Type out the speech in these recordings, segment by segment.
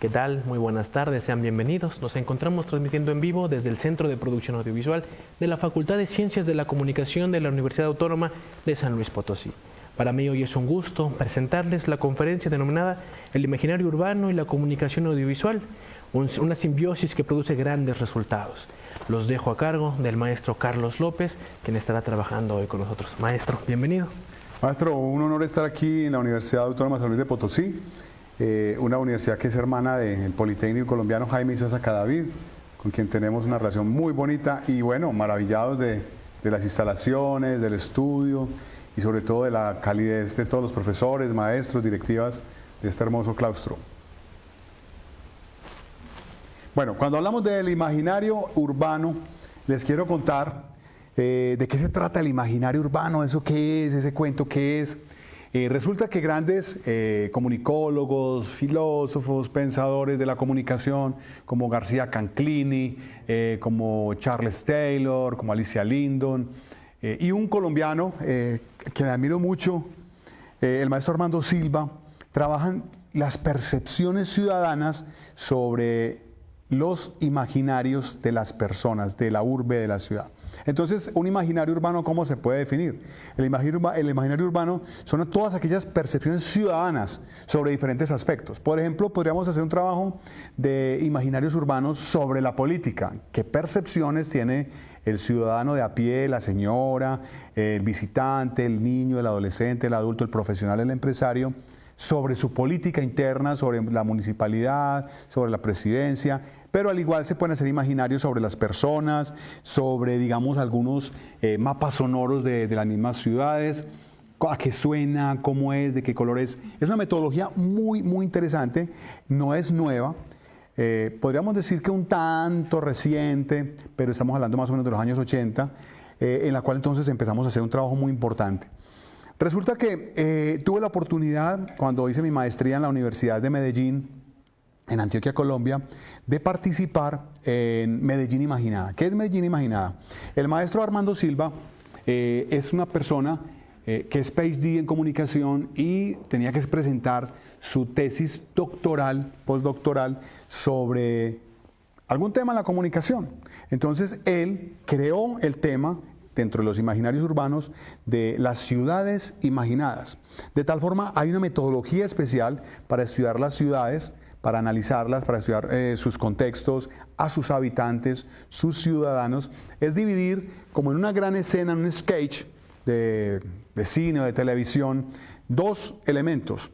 ¿Qué tal? Muy buenas tardes, sean bienvenidos. Nos encontramos transmitiendo en vivo desde el Centro de Producción Audiovisual de la Facultad de Ciencias de la Comunicación de la Universidad Autónoma de San Luis Potosí. Para mí hoy es un gusto presentarles la conferencia denominada El imaginario urbano y la comunicación audiovisual, una simbiosis que produce grandes resultados. Los dejo a cargo del maestro Carlos López, quien estará trabajando hoy con nosotros. Maestro, bienvenido. Maestro, un honor estar aquí en la Universidad Autónoma de San Luis de Potosí, una universidad que es hermana del Politécnico Colombiano Jaime Isaza Cadavid, con quien tenemos una relación muy bonita y bueno, maravillados de las instalaciones, del estudio y sobre todo de la calidez de todos los profesores, maestros, directivas de este hermoso claustro. Bueno, cuando hablamos del imaginario urbano, les quiero contar de qué se trata el imaginario urbano, eso qué es, ese cuento qué es. Resulta que grandes comunicólogos, filósofos, pensadores de la comunicación, como García Canclini, como Charles Taylor, como Alicia Lindon, y un colombiano que admiro mucho, el maestro Armando Silva, trabajan las percepciones ciudadanas sobre los imaginarios de las personas, de la urbe, de la ciudad. Entonces, un imaginario urbano, ¿cómo se puede definir? El imaginario urbano son todas aquellas percepciones ciudadanas sobre diferentes aspectos. Por ejemplo, podríamos hacer un trabajo de imaginarios urbanos sobre la política. ¿Qué percepciones tiene el ciudadano de a pie, la señora, el visitante, el niño, el adolescente, el adulto, el profesional, el empresario, sobre su política interna, sobre la municipalidad, sobre la presidencia? Pero al igual se pueden hacer imaginarios sobre las personas, sobre, digamos, algunos mapas sonoros de las mismas ciudades, a qué suena, cómo es, de qué color es. Es una metodología muy, muy interesante, no es nueva. Podríamos decir que un tanto reciente, pero estamos hablando más o menos de los años 80, en la cual entonces empezamos a hacer un trabajo muy importante. Resulta que tuve la oportunidad, cuando hice mi maestría en la Universidad de Medellín, en Antioquia, Colombia, de participar en Medellín Imaginada. ¿Qué es Medellín Imaginada? El maestro Armando Silva es una persona que es PhD en comunicación y tenía que presentar su tesis doctoral, postdoctoral, sobre algún tema en la comunicación. Entonces, él creó el tema dentro de los imaginarios urbanos de las ciudades imaginadas. De tal forma, hay una metodología especial para estudiar las ciudades, para analizarlas, para estudiar sus contextos, a sus habitantes, sus ciudadanos. Es dividir, como en una gran escena, en un sketch de cine o de televisión, dos elementos: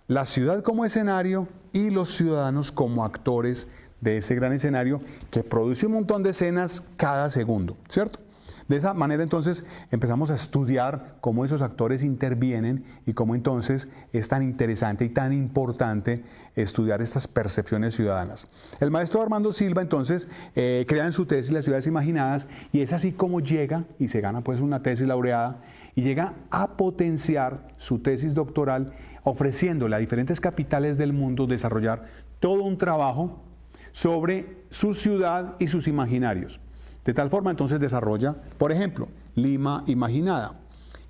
la ciudad como escenario y los ciudadanos como actores de ese gran escenario que produce un montón de escenas cada segundo, ¿cierto? De esa manera entonces empezamos a estudiar cómo esos actores intervienen y cómo entonces es tan interesante y tan importante estudiar estas percepciones ciudadanas. El maestro Armando Silva entonces crea en su tesis Las ciudades imaginadas, y es así como llega y se gana pues una tesis laureada y llega a potenciar su tesis doctoral, ofreciéndole a diferentes capitales del mundo desarrollar todo un trabajo sobre su ciudad y sus imaginarios. De tal forma entonces desarrolla, por ejemplo, Lima Imaginada,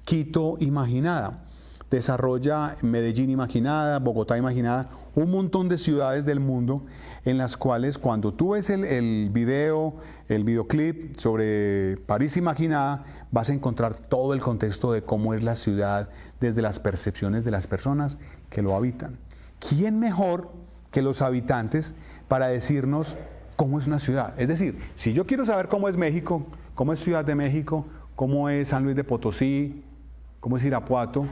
Quito Imaginada, desarrolla Medellín Imaginada, Bogotá Imaginada, un montón de ciudades del mundo en las cuales cuando tú ves el videoclip sobre París Imaginada, vas a encontrar todo el contexto de cómo es la ciudad desde las percepciones de las personas que lo habitan. ¿Quién mejor que los habitantes para decirnos cómo es una ciudad? Es decir, si yo quiero saber cómo es México, cómo es Ciudad de México, cómo es San Luis de Potosí, cómo es Irapuato,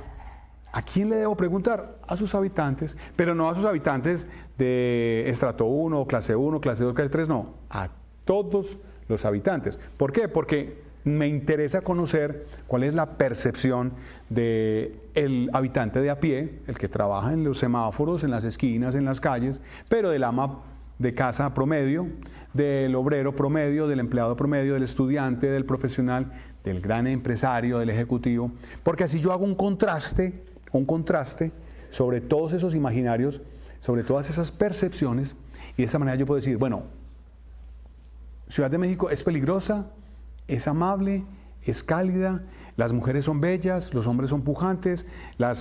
¿a quién le debo preguntar? A sus habitantes, pero no a sus habitantes de estrato 1, clase 1, clase 2, clase 3, no, a todos los habitantes. ¿Por qué? Porque me interesa conocer cuál es la percepción del habitante de a pie, el que trabaja en los semáforos, en las esquinas, en las calles, pero del ama de casa promedio, del obrero promedio, del empleado promedio, del estudiante, del profesional, del gran empresario, del ejecutivo, porque así yo hago un contraste sobre todos esos imaginarios, sobre todas esas percepciones, y de esa manera yo puedo decir, bueno, Ciudad de México es peligrosa, es amable, es cálida, las mujeres son bellas, los hombres son pujantes, la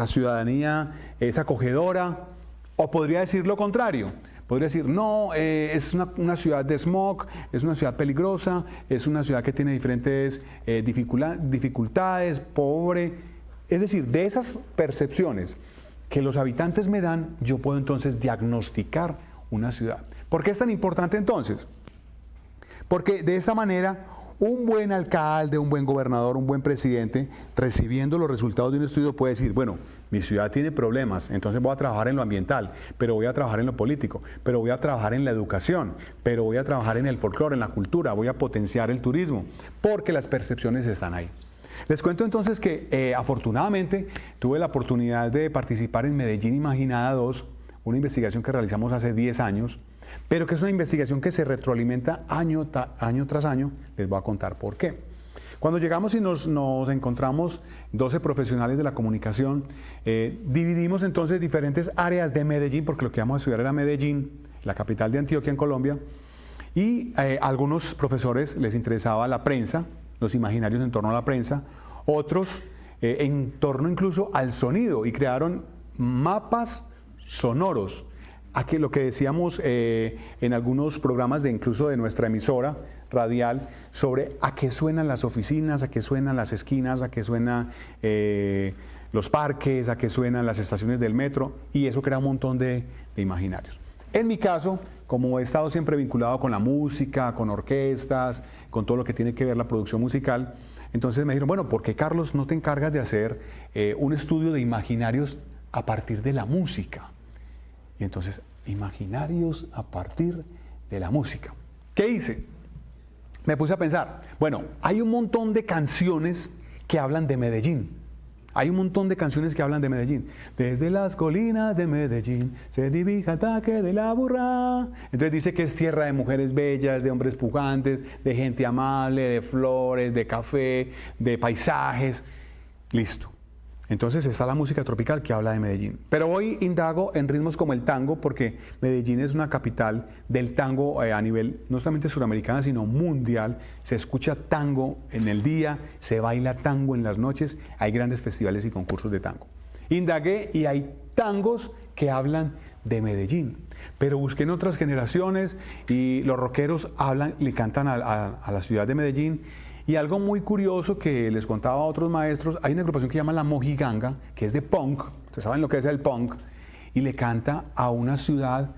ciudadanía es acogedora, o podría decir lo contrario. Podría decir, no, es una ciudad de smog, es una ciudad peligrosa, es una ciudad que tiene diferentes dificultades, pobre. Es decir, de esas percepciones que los habitantes me dan, yo puedo entonces diagnosticar una ciudad. ¿Por qué es tan importante entonces? Porque de esta manera, un buen alcalde, un buen gobernador, un buen presidente, recibiendo los resultados de un estudio puede decir, bueno, mi ciudad tiene problemas, entonces voy a trabajar en lo ambiental, pero voy a trabajar en lo político, pero voy a trabajar en la educación, pero voy a trabajar en el folclore, en la cultura, voy a potenciar el turismo, porque las percepciones están ahí. Les cuento entonces que afortunadamente tuve la oportunidad de participar en Medellín Imaginada 2, una investigación que realizamos hace 10 años, pero que es una investigación que se retroalimenta año tras año. Les voy a contar por qué. Cuando llegamos y nos encontramos 12 profesionales de la comunicación, dividimos entonces diferentes áreas de Medellín, porque lo que íbamos a estudiar era Medellín, la capital de Antioquia en Colombia, y a algunos profesores les interesaba la prensa, los imaginarios en torno a la prensa, otros en torno incluso al sonido, y crearon mapas sonoros. Aquí lo que decíamos en algunos programas incluso de nuestra emisora radial, sobre a qué suenan las oficinas, a qué suenan las esquinas, a qué suenan los parques, a qué suenan las estaciones del metro, y eso crea un montón de imaginarios. En mi caso, como he estado siempre vinculado con la música, con orquestas, con todo lo que tiene que ver la producción musical, entonces me dijeron, bueno, ¿por qué, Carlos, no te encargas de hacer un estudio de imaginarios a partir de la música? Y entonces, imaginarios a partir de la música. ¿Qué hice? Me puse a pensar, bueno, hay un montón de canciones que hablan de Medellín. Hay un montón de canciones que hablan de Medellín. Desde las colinas de Medellín se divide el ataque de la burra. Entonces dice que es tierra de mujeres bellas, de hombres pujantes, de gente amable, de flores, de café, de paisajes. Listo. Entonces está la música tropical que habla de Medellín. Pero hoy indago en ritmos como el tango, porque Medellín es una capital del tango a nivel no solamente suramericana, sino mundial. Se escucha tango en el día, se baila tango en las noches, hay grandes festivales y concursos de tango. Indagué y hay tangos que hablan de Medellín. Pero busqué en otras generaciones y los rockeros le cantan a la ciudad de Medellín. Y algo muy curioso que les contaba a otros maestros, hay una agrupación que se llama La Mojiganga, que es de punk, ustedes saben lo que es el punk, y le canta a una ciudad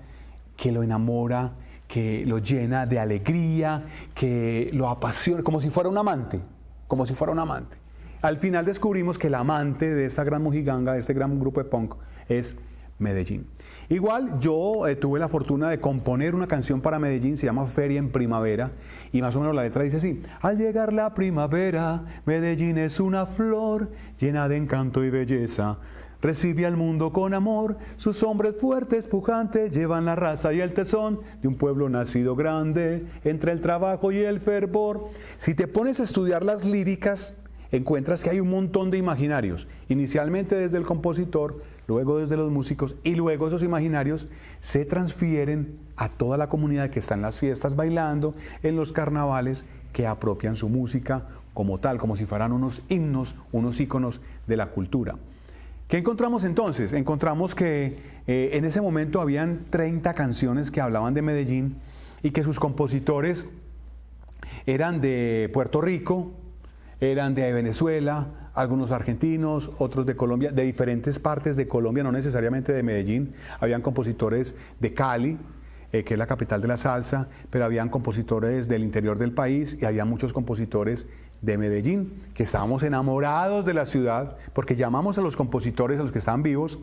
que lo enamora, que lo llena de alegría, que lo apasiona, como si fuera un amante, como si fuera un amante. Al final descubrimos que el amante de esta gran Mojiganga, de este gran grupo de punk, es Medellín. Igual yo tuve la fortuna de componer una canción para Medellín, se llama Feria en Primavera, y más o menos la letra dice así: al llegar la primavera, Medellín es una flor llena de encanto y belleza. Recibe al mundo con amor, sus hombres fuertes, pujantes, llevan la raza y el tesón de un pueblo nacido grande, entre el trabajo y el fervor. Si te pones a estudiar las líricas, encuentras que hay un montón de imaginarios, inicialmente desde el compositor, luego desde los músicos, y luego esos imaginarios se transfieren a toda la comunidad que está en las fiestas bailando, en los carnavales, que apropian su música como tal, como si fueran unos himnos, unos íconos de la cultura. ¿Qué encontramos entonces? Encontramos que en ese momento habían 30 canciones que hablaban de Medellín y que sus compositores eran de Puerto Rico, eran de Venezuela, algunos argentinos, otros de Colombia, de diferentes partes de Colombia, no necesariamente de Medellín. Habían compositores de Cali, que es la capital de la salsa, pero habían compositores del interior del país y había muchos compositores de Medellín, que estábamos enamorados de la ciudad, porque llamamos a los compositores, a los que estaban vivos,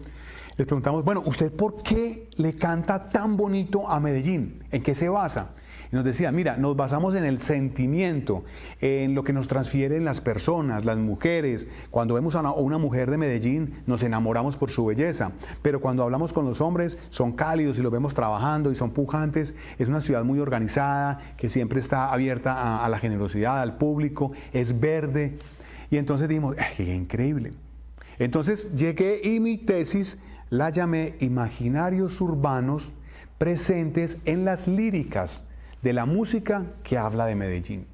les preguntamos, bueno, ¿usted por qué le canta tan bonito a Medellín? ¿En qué se basa? Y nos decía, mira, nos basamos en el sentimiento, en lo que nos transfieren las personas, las mujeres. Cuando vemos a una mujer de Medellín, nos enamoramos por su belleza. Pero cuando hablamos con los hombres, son cálidos y los vemos trabajando y son pujantes. Es una ciudad muy organizada, que siempre está abierta a la generosidad, al público, es verde. Y entonces dijimos, ¡qué increíble! Entonces llegué y mi tesis la llamé Imaginarios Urbanos presentes en las líricas de la música que habla de Medellín.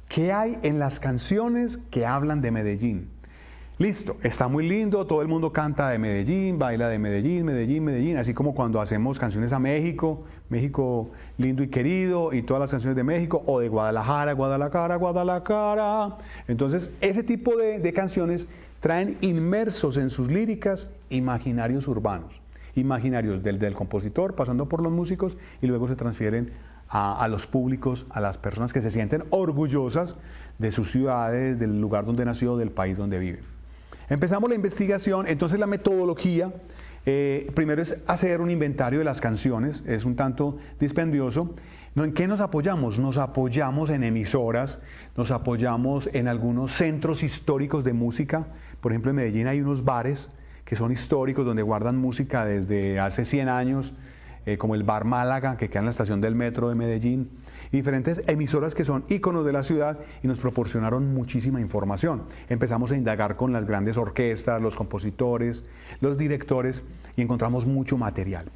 ¿Qué hay en las canciones que hablan de Medellín? Listo, está muy lindo, todo el mundo canta de Medellín, baila de Medellín, Medellín, Medellín, así como cuando hacemos canciones a México, México lindo y querido, y todas las canciones de México, o de Guadalajara, Guadalajara, Guadalajara. Entonces, ese tipo de canciones traen inmersos en sus líricas imaginarios urbanos, imaginarios del compositor, pasando por los músicos, y luego se transfieren a los públicos, a las personas que se sienten orgullosas de sus ciudades, del lugar donde nació, del país donde vive. Empezamos la investigación, entonces la metodología, primero es hacer un inventario de las canciones, es un tanto dispendioso. ¿En qué nos apoyamos? Nos apoyamos en emisoras, nos apoyamos en algunos centros históricos de música. Por ejemplo, en Medellín hay unos bares que son históricos donde guardan música desde hace 100 años, como el Bar Málaga, que queda en la estación del metro de Medellín, y diferentes emisoras que son íconos de la ciudad y nos proporcionaron muchísima información. Empezamos a indagar con las grandes orquestas, los compositores, los directores, y encontramos mucho material.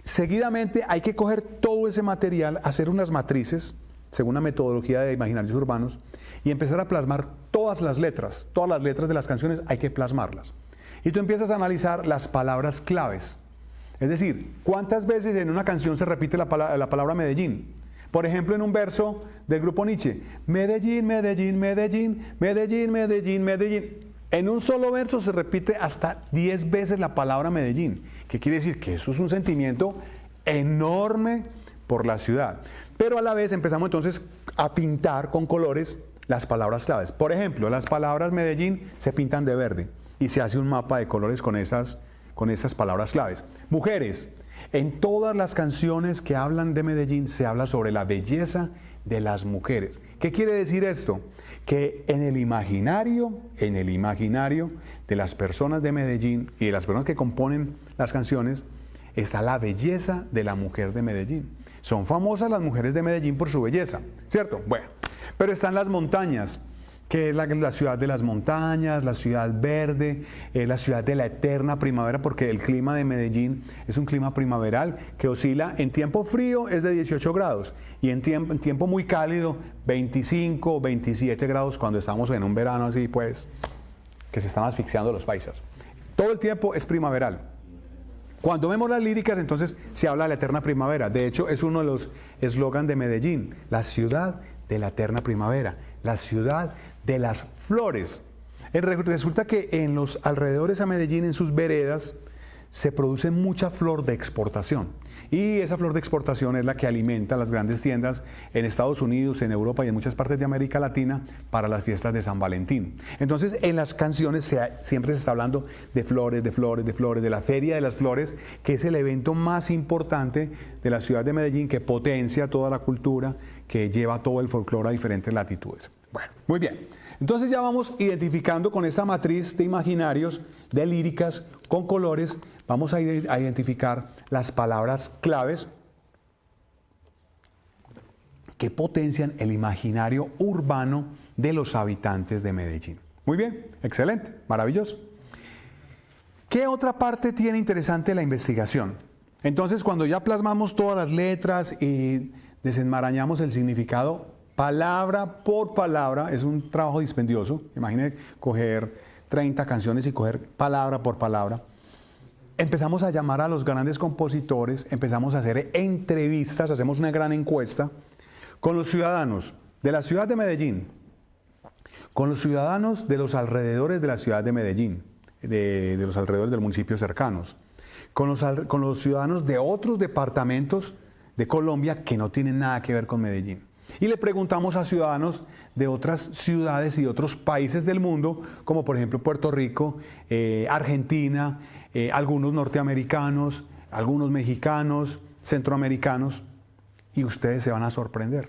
Seguidamente hay que coger todo ese material, hacer unas matrices, según la metodología de imaginarios urbanos, y empezar a plasmar todas las letras de las canciones hay que plasmarlas. Y tú empiezas a analizar las palabras claves. Es decir, ¿cuántas veces en una canción se repite la palabra Medellín? Por ejemplo, en un verso del grupo Nietzsche, Medellín, Medellín, Medellín, Medellín, Medellín, Medellín. En un solo verso se repite hasta 10 veces la palabra Medellín. ¿Qué quiere decir? Que eso es un sentimiento enorme por la ciudad. Pero a la vez empezamos entonces a pintar con colores las palabras claves. Por ejemplo, las palabras Medellín se pintan de verde y se hace un mapa de colores con esas palabras claves. Mujeres, en todas las canciones que hablan de Medellín se habla sobre la belleza de las mujeres. ¿Qué quiere decir esto? Que en el imaginario de las personas de Medellín y de las personas que componen las canciones está la belleza de la mujer de Medellín. Son famosas las mujeres de Medellín por su belleza, ¿cierto? Bueno, pero están las montañas, que es la ciudad de las montañas, la ciudad verde, la ciudad de la eterna primavera, porque el clima de Medellín es un clima primaveral que oscila en tiempo frío es de 18 grados y en tiempo muy cálido 25 o 27 grados cuando estamos en un verano así pues que se están asfixiando los paisas. Todo el tiempo es primaveral. Cuando vemos las líricas entonces se habla de la eterna primavera. De hecho es uno de los eslogans de Medellín, la ciudad de la eterna primavera, la ciudad de las flores. Resulta que en los alrededores a Medellín, en sus veredas, se produce mucha flor de exportación. Y esa flor de exportación es la que alimenta las grandes tiendas en Estados Unidos, en Europa y en muchas partes de América Latina para las fiestas de San Valentín. Entonces, en las canciones siempre se está hablando de flores, de flores, de flores, de la Feria de las Flores, que es el evento más importante de la ciudad de Medellín, que potencia toda la cultura, que lleva todo el folclore a diferentes latitudes. Bueno, muy bien. Entonces ya vamos identificando con esta matriz de imaginarios, de líricas, con colores, vamos a identificar las palabras claves que potencian el imaginario urbano de los habitantes de Medellín. Muy bien, excelente, maravilloso. ¿Qué otra parte tiene interesante la investigación? Entonces, cuando ya plasmamos todas las letras y desenmarañamos el significado, palabra por palabra, es un trabajo dispendioso. Imagine coger 30 canciones y coger palabra por palabra. Empezamos a llamar a los grandes compositores, empezamos a hacer entrevistas, hacemos una gran encuesta con los ciudadanos de la ciudad de Medellín, con los ciudadanos de los alrededores de la ciudad de Medellín, de los alrededores de los municipios cercanos, con los ciudadanos de otros departamentos de Colombia que no tienen nada que ver con Medellín. Y le preguntamos a ciudadanos de otras ciudades y otros países del mundo, como por ejemplo Puerto Rico, Argentina, algunos norteamericanos, algunos mexicanos, centroamericanos, y ustedes se van a sorprender.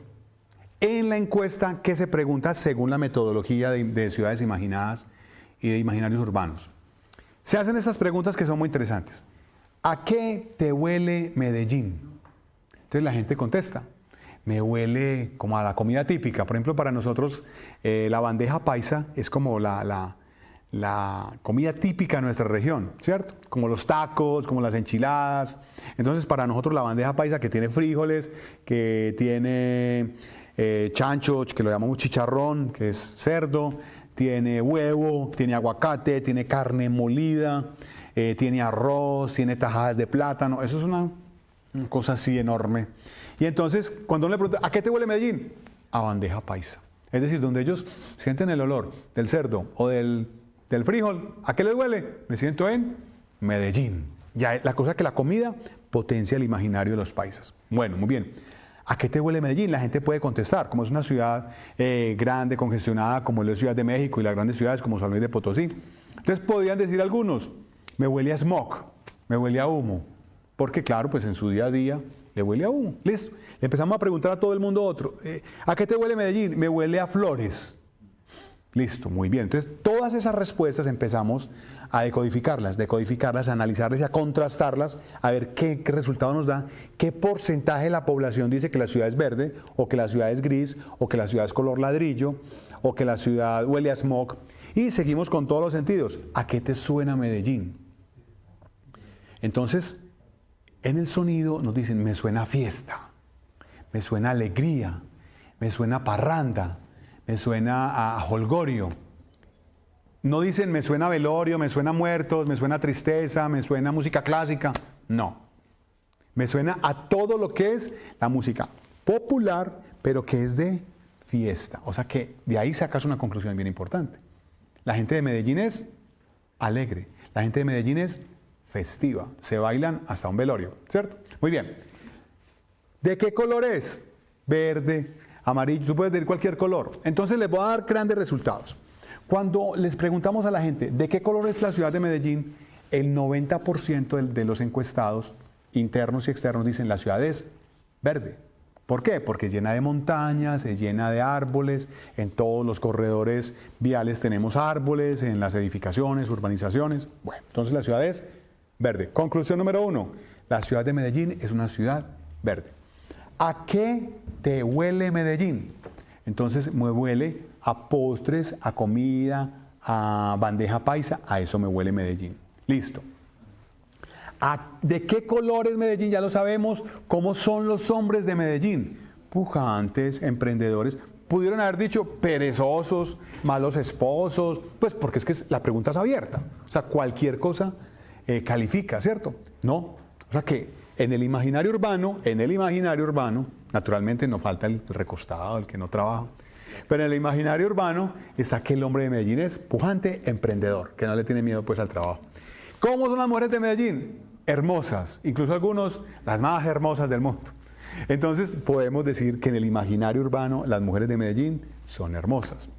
En la encuesta, ¿qué se pregunta según la metodología de ciudades imaginadas y de imaginarios urbanos? Se hacen estas preguntas que son muy interesantes. ¿A qué te huele Medellín? Entonces la gente contesta. Me huele como a la comida típica. Por ejemplo, para nosotros la bandeja paisa es como la comida típica de nuestra región, ¿cierto? Como los tacos, como las enchiladas. Entonces, para nosotros la bandeja paisa que tiene frijoles, que tiene chancho, que lo llamamos chicharrón, que es cerdo, tiene huevo, tiene aguacate, tiene carne molida, tiene arroz, tiene tajadas de plátano. Eso es una cosa así enorme. Y entonces, cuando uno le pregunta, ¿a qué te huele Medellín? A bandeja paisa. Es decir, donde ellos sienten el olor del cerdo o del frijol, ¿a qué les huele? Me siento en Medellín. Ya la cosa que la comida potencia el imaginario de los paisas. Bueno, muy bien. ¿A qué te huele Medellín? La gente puede contestar. Como es una ciudad grande, congestionada, como es la Ciudad de México y las grandes ciudades como San Luis de Potosí. Entonces podrían decir algunos, me huele a smog, me huele a humo. Porque claro, pues en su día a día le huele a humo. Listo. Le empezamos a preguntar a todo el mundo otro. ¿A qué te huele Medellín? Me huele a flores. Listo, muy bien. Entonces, todas esas respuestas empezamos a decodificarlas, a analizarlas y a contrastarlas, a ver qué resultado nos da, qué porcentaje de la población dice que la ciudad es verde, o que la ciudad es gris, o que la ciudad es color ladrillo, o que la ciudad huele a smog. Y seguimos con todos los sentidos. ¿A qué te suena Medellín? Entonces, en el sonido nos dicen, me suena a fiesta, me suena a alegría, me suena a parranda, me suena a holgorio. No dicen me suena a velorio, me suena a muertos, me suena a tristeza, me suena a música clásica. No. Me suena a todo lo que es la música popular, pero que es de fiesta. O sea que de ahí sacas una conclusión bien importante. La gente de Medellín es alegre. La gente de Medellín es festiva. Se bailan hasta un velorio, ¿cierto? Muy bien. ¿De qué color es? Verde, amarillo, tú puedes decir cualquier color. Entonces les voy a dar grandes resultados. Cuando les preguntamos a la gente de qué color es la ciudad de Medellín, el 90% de los encuestados, internos y externos, dicen la ciudad es verde. ¿Por qué? Porque es llena de montañas, es llena de árboles, en todos los corredores viales tenemos árboles, en las edificaciones, urbanizaciones. Bueno, entonces la ciudad es verde. Conclusión número 1, la ciudad de Medellín es una ciudad verde. ¿A qué te huele Medellín? Entonces me huele a postres, a comida, a bandeja paisa, a eso me huele Medellín. Listo. ¿De qué color es Medellín? Ya lo sabemos. ¿Cómo son los hombres de Medellín? Pujantes, emprendedores. Pudieron haber dicho perezosos, malos esposos, pues porque es que la pregunta es abierta. O sea, cualquier cosa califica, ¿cierto? No. O sea que en el imaginario urbano, naturalmente no falta el recostado, el que no trabaja. Pero en el imaginario urbano está que el hombre de Medellín es pujante, emprendedor, que no le tiene miedo pues al trabajo. ¿Cómo son las mujeres de Medellín? Hermosas, incluso algunos las más hermosas del mundo. Entonces podemos decir que en el imaginario urbano las mujeres de Medellín son hermosas.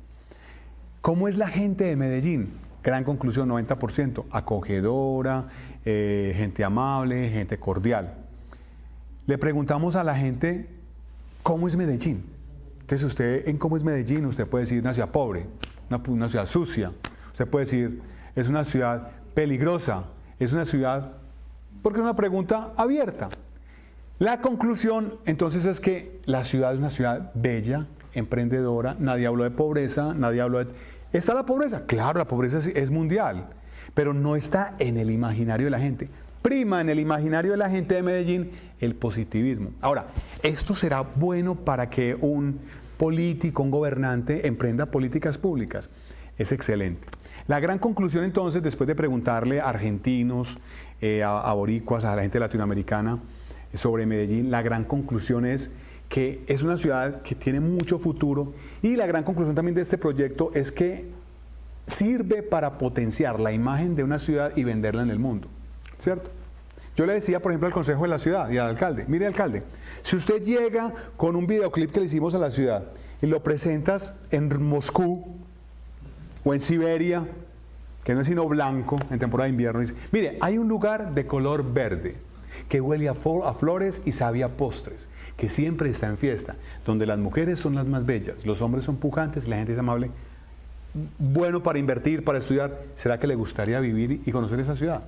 ¿Cómo es la gente de Medellín? Gran conclusión, 90%, acogedora, gente amable, gente cordial. Le preguntamos a la gente, ¿cómo es Medellín? Entonces usted en cómo es Medellín, usted puede decir una ciudad pobre, una ciudad sucia, usted puede decir es una ciudad peligrosa, es una ciudad, porque es una pregunta abierta. La conclusión entonces es que la ciudad es una ciudad bella, emprendedora, nadie habló de pobreza, nadie habló de... ¿Está la pobreza? Claro, la pobreza es mundial, pero no está en el imaginario de la gente. Prima en el imaginario de la gente de Medellín el positivismo. Ahora, ¿esto será bueno para que un político, un gobernante emprenda políticas públicas? Es excelente. La gran conclusión entonces, después de preguntarle a argentinos, a boricuas, a la gente latinoamericana sobre Medellín, la gran conclusión es que es una ciudad que tiene mucho futuro y la gran conclusión también de este proyecto es que sirve para potenciar la imagen de una ciudad y venderla en el mundo, ¿cierto? Yo le decía, por ejemplo, al Consejo de la Ciudad y al alcalde, mire alcalde, si usted llega con un videoclip que le hicimos a la ciudad y lo presentas en Moscú o en Siberia, que no es sino blanco en temporada de invierno, dice, mire, hay un lugar de color verde que huele a flores y sabe a postres, que siempre está en fiesta, donde las mujeres son las más bellas, los hombres son pujantes, la gente es amable, bueno para invertir, para estudiar. ¿Será que le gustaría vivir y conocer esa ciudad?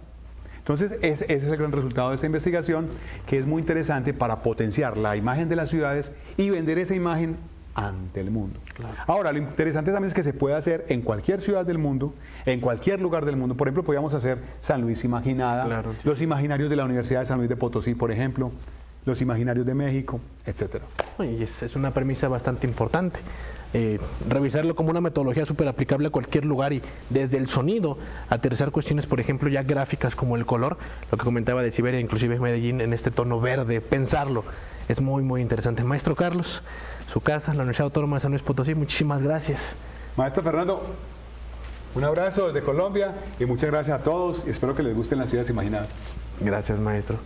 Entonces, ese es el gran resultado de esta investigación, que es muy interesante para potenciar la imagen de las ciudades y vender esa imagen ante el mundo. Claro. Ahora, lo interesante también es que se puede hacer en cualquier ciudad del mundo, en cualquier lugar del mundo. Por ejemplo, podríamos hacer San Luis imaginada, claro, los imaginarios de la Universidad de San Luis de Potosí, por ejemplo, los imaginarios de México, etcétera. ¿no? Y es una premisa bastante importante. Revisarlo como una metodología súper aplicable a cualquier lugar y desde el sonido aterrizar cuestiones, por ejemplo, ya gráficas como el color, lo que comentaba de Siberia, inclusive Medellín en este tono verde, pensarlo, es muy, muy interesante. Maestro Carlos, su casa, la Universidad Autónoma de San Luis Potosí, muchísimas gracias. Maestro Fernando, un abrazo desde Colombia y muchas gracias a todos y espero que les gusten las ciudades imaginadas. Gracias, maestro.